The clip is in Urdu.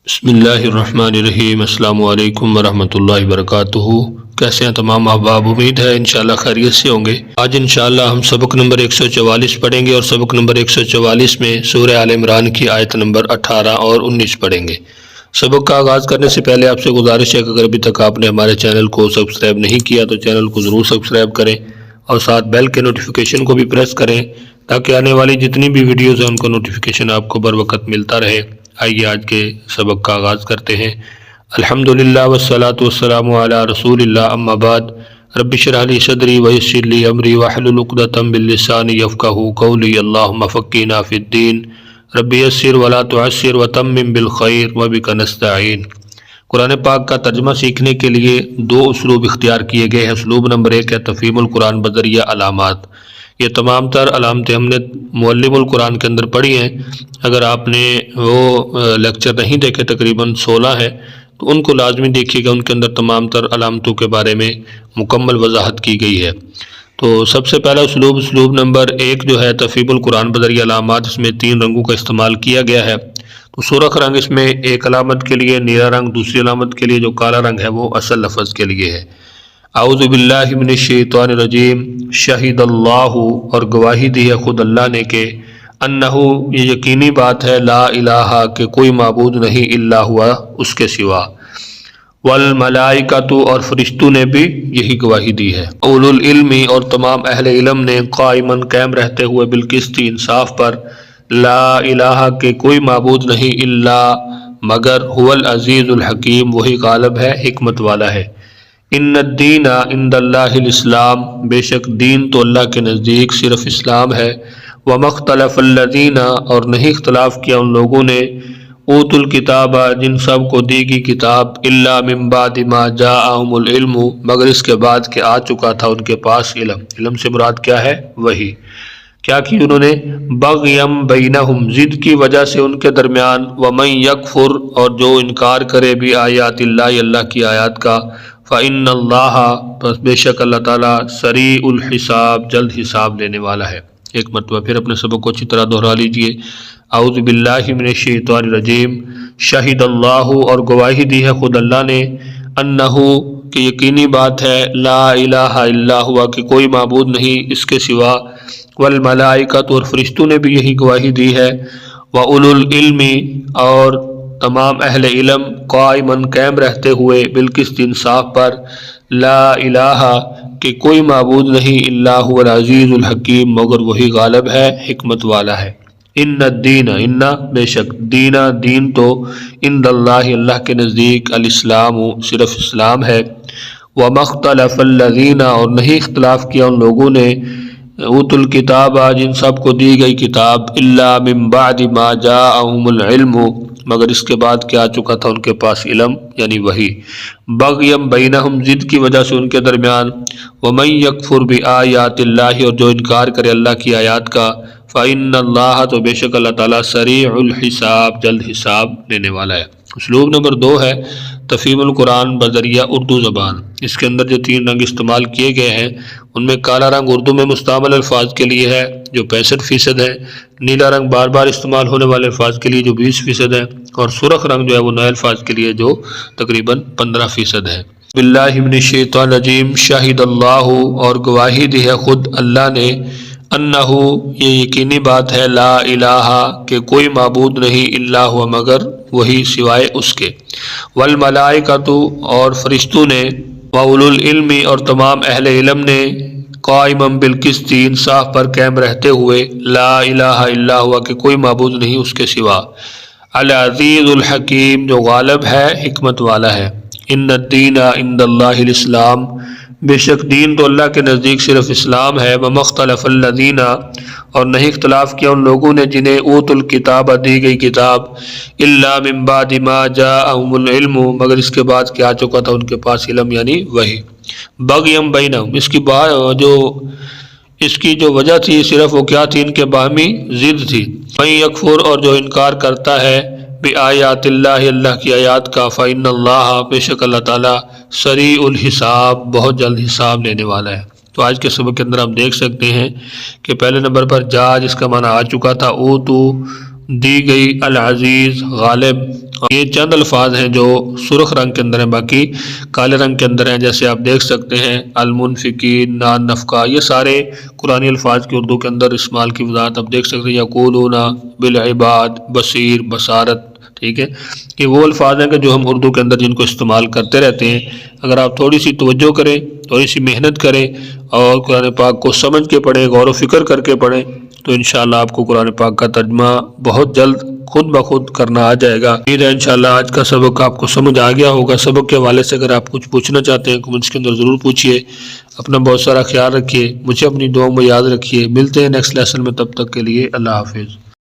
بسم اللہ الرحمن الرحیم۔ السلام علیکم ورحمۃ اللہ وبرکاتہ۔ کیسے ہیں تمام احباب؟ امید ہے انشاءاللہ خیریت سے ہوں گے۔ آج انشاءاللہ ہم سبق نمبر 144 پڑھیں گے اور سبق نمبر 144 میں سورہ آل عمران کی آیت نمبر 18 اور 19 پڑھیں گے۔ سبق کا آغاز کرنے سے پہلے آپ سے گزارش ہے کہ اگر ابھی تک آپ نے ہمارے چینل کو سبسکرائب نہیں کیا تو چینل کو ضرور سبسکرائب کریں اور ساتھ بیل کے نوٹیفیکیشن کو بھی پریس کریں تاکہ آنے والی جتنی بھی ویڈیوز ہیں ان کا نوٹیفیکیشن آپ کو بر وقت ملتا رہے۔ آئیے آج کے سبق کا آغاز کرتے ہیں۔ الحمدللہ والصلاة والسلام علی رسول اللہ، اما بعد، رب اشرح لی صدری ویسر لی امری واحلل عقدۃ من لسانی یفقہوا قولی، اللہم فقہنا فی الدین، رب یسر ولا تعسر وتمم بالخیر وبک نستعین۔ قرآن پاک کا ترجمہ سیکھنے کے لیے دو اسلوب اختیار کیے گئے ہیں۔ اسلوب نمبر 1 ہے تفہیم القرآن بذریعہ علامات۔ یہ تمام تر علامتیں ہم نے معلم القرآن کے اندر پڑھی ہیں۔ اگر آپ نے وہ لیکچر نہیں دیکھے، تقریباً 16 ہے، تو ان کو لازمی دیکھیے گا، ان کے اندر تمام تر علامتوں کے بارے میں مکمل وضاحت کی گئی ہے۔ تو سب سے پہلا اسلوب نمبر 1 جو ہے تفہیم القرآن بذریعہ علامات، اس میں 3 رنگوں کا استعمال کیا گیا ہے۔ تو سرخ رنگ اس میں ایک علامت کے لیے، نیلا رنگ دوسری علامت کے لیے، جو کالا رنگ ہے وہ اصل لفظ کے لیے ہے۔ اعوذ باللہ من الشیطان الرجیم، شہید اللہ، اور گواہی دی ہے خود اللہ نے کہ انہو، یہ یقینی بات ہے، لا الہ، کہ کوئی معبود نہیں، الا ہوا، اس کے سوا، والملائکۃ، اور فرشتوں نے بھی یہی گواہی دی ہے، اولو العلم، اور تمام اہل علم نے، قائماً، قائم رہتے ہوئے، بالقسط، انصاف پر، لا الہ، کہ کوئی معبود نہیں، الا، مگر، هو العزیز الحکیم، وہی غالب ہے، حکمت والا ہے۔ ان الدین عند اللہ الاسلام، بے شک دین تو اللہ کے نزدیک صرف اسلام ہے۔ وما اختلف الذین، اور نہیں اختلاف کیا ان لوگوں نے، اوتوا الکتاب، جن سب کو دی گئی کتاب، الا من بعد ما جاءہم العلم، مگر اس کے بعد کہ آ چکا تھا ان کے پاس علم۔ علم سے مراد کیا ہے؟ وہی۔ کیا کی انہوں نے؟ بغیم بینہم، ضد کی وجہ سے ان کے درمیان، ومن یکفر، اور جو انکار کرے بھی آیات اللہ، اللہ کی آیات کا، فإن اللہ، پس بے شک اللہ تعالیٰ، سریع الحساب، جلد حساب لینے والا ہے۔ ایک مرتبہ پھر اپنے سبق کو اچھی طرح دہرا لیجئے۔ اعوذ باللہ من الشیطان الرجیم، شہید اللہ، اور گواہی دی ہے خود اللہ نے، انہو، کہ یقینی بات ہے، لا الہ الا ہوا، کہ کوئی معبود نہیں اس کے سوا، والملائکۃ، اور فرشتوں نے بھی یہی گواہی دی ہے، واولو العلم، اور تمام اہل علم، قائماً، قائم رہتے ہوئے، بالقسط، انصاف پر، لا الہ، کہ کوئی معبود نہیں، الا هو العزیز الحکیم، مگر وہی غالب ہے، حکمت والا ہے۔ ان الدین، ان، بے شک، دین تو، عند اللہ، اللہ کے نزدیک، الاسلام، صرف اسلام ہے۔ وما اختلف الذین، اور نہیں اختلاف کیا ان لوگوں نے، اوتوا الکتاب، جن سب کو دی گئی کتاب، الا من بعد ما جاءہم العلم، مگر اس کے بعد کہ آ چکا تھا ان کے پاس علم، یعنی وہی، بغیم بینہم، ضد کی وجہ سے ان کے درمیان، ومن یکفر بآیات اللہ، اور جو انکار کرے اللہ کی آیات کا، فإن اللہ، تو بے شک اللہ تعالیٰ، سریع الحساب، جلد حساب لینے والا ہے۔ اسلوب نمبر 2 ہے تفہیم القرآن بذریعہ اردو زبان۔ اس کے اندر جو 3 رنگ استعمال کیے گئے ہیں ان میں کالا رنگ اردو میں مستعمل الفاظ کے لیے ہے جو 65% ہے، نیلا رنگ بار بار استعمال ہونے والے الفاظ کے لیے جو 20% ہے، اور سرخ رنگ جو ہے وہ نئے الفاظ کے لیے جو تقریباً 15% ہے۔ باللہ من الشیطان الرجیم، شاہد اللہ، اور گواہی دی ہے خود اللہ نے، انہو، یہ یقینی بات ہے، لا الہ، کہ کوئی معبود نہیں، الا ہوا، مگر وہی، سوائے اس کے، والملائکۃ، اور فرشتوں نے، واولو العلم، اور تمام اہل علم نے، قائماً، بالقسط، انصاف پر قائم رہتے ہوئے، لا الہ الا ہوا، کہ کوئی معبود نہیں اس کے سوا، العزیز الحکیم، جو غالب ہے، حکمت والا ہے۔ ان الدین عند اللہ الاسلام، بے شک دین تو اللہ کے نزدیک صرف اسلام ہے۔ وما اختلف الذین، اور نہیں اختلاف کیا ان لوگوں نے جنہیں اوتوا الکتاب، دی گئی کتاب، الا من بعد ما جاءہم العلم، مگر اس کے بعد کہ آ چکا تھا ان کے پاس علم، یعنی وہی، بغیم بینہم، اس کی جو وجہ تھی صرف وہ کیا تھی؟ ان کے باہمی ضد تھی۔ من یکفر، اور جو انکار کرتا ہے، بآیات اللہ، اللہ کی آیات کا، فإن اللہ، بے شک اللہ تعالیٰ، سریع الحساب، بہت جلد حساب لینے والا ہے۔ تو آج کے سبق کے اندر ہم دیکھ سکتے ہیں کہ پہلے نمبر پر جا، جس کا معنی آ چکا تھا، اوتو، دی گئی، العزیز، غالب، یہ چند الفاظ ہیں جو سرخ رنگ کے اندر ہیں، باقی کالے رنگ کے اندر ہیں، جیسے آپ دیکھ سکتے ہیں المنفقین، نان نفقہ، یہ سارے قرآنی الفاظ کی اردو کے اندر استعمال کی وضاحت آپ دیکھ سکتے ہیں۔ یقولون بالعباد، بصیر، بصارت، ٹھیک ہے، یہ وہ الفاظ ہیں کہ جو ہم اردو کے اندر جن کو استعمال کرتے رہتے ہیں۔ اگر آپ تھوڑی سی توجہ کریں، تھوڑی سی محنت کریں اور قرآن پاک کو سمجھ کے پڑھیں، غور و فکر کر کے پڑھیں، تو انشاءاللہ آپ کو قرآن پاک کا ترجمہ بہت جلد خود بخود کرنا آ جائے گا۔ امید ہے انشاءاللہ آج کا سبق آپ کو سمجھ آ گیا ہوگا۔ سبق کے حوالے سے اگر آپ کچھ پوچھنا چاہتے ہیں کمنٹس کے اندر ضرور پوچھیے۔ اپنا بہت سارا خیال رکھیے، مجھے اپنی دعاؤں میں یاد رکھیے۔ ملتے ہیں نیکسٹ لیسن میں، تب تک کے لیے اللہ حافظ۔